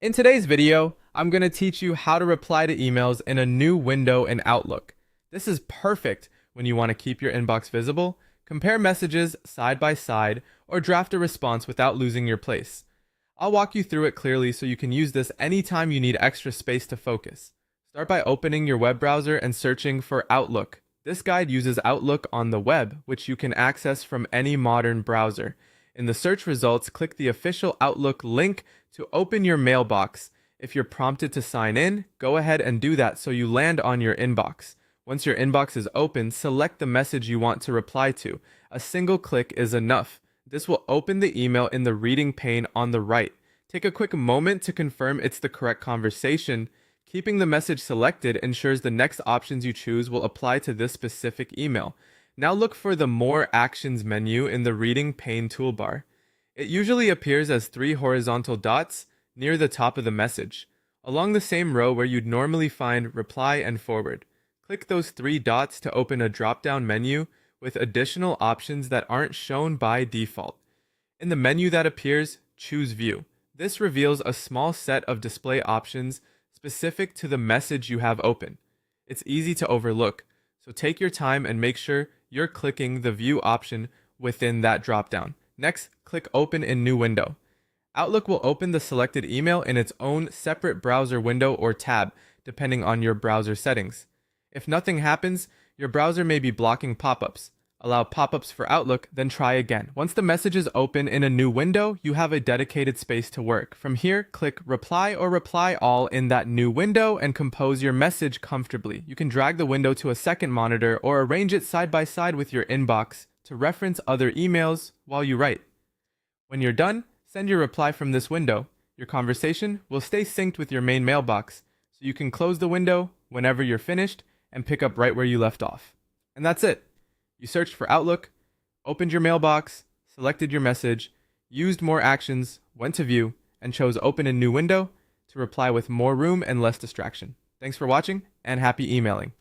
In today's video, I'm going to teach you how to reply to emails in a new window in Outlook. This is perfect when you want to keep your inbox visible, compare messages side by side, or draft a response without losing your place. I'll walk you through it clearly so you can use this anytime you need extra space to focus. Start by opening your web browser and searching for Outlook. This guide uses Outlook on the web, which you can access from any modern browser. In the search results, click the official Outlook link to open your mailbox. If you're prompted to sign in, go ahead and do that so you land on your inbox. Once your inbox is open, select the message you want to reply to. A single click is enough. This will open the email in the reading pane on the right. Take a quick moment to confirm it's the correct conversation. Keeping the message selected ensures the next options you choose will apply to this specific email. Now look for the More Actions menu in the reading pane toolbar. It usually appears as 3 horizontal dots near the top of the message, along the same row where you'd normally find Reply and Forward. Click those 3 dots to open a drop-down menu with additional options that aren't shown by default. In the menu that appears, choose View. This reveals a small set of display options specific to the message you have open. It's easy to overlook, so take your time and make sure you're clicking the View option within that drop-down. Next, click Open in New Window. Outlook will open the selected email in its own separate browser window or tab, depending on your browser settings. If nothing happens, your browser may be blocking pop-ups. Allow pop-ups for Outlook, then try again. Once the message is open in a new window, you have a dedicated space to work. From here, click Reply or Reply All in that new window and compose your message comfortably. You can drag the window to a second monitor or arrange it side by side with your inbox to reference other emails while you write. When you're done, send your reply from this window. Your conversation will stay synced with your main mailbox, so you can close the window whenever you're finished and pick up right where you left off. And that's it. You searched for Outlook, opened your mailbox, selected your message, used More Actions, went to View, and chose Open in New Window to reply with more room and less distraction. Thanks for watching, and happy emailing.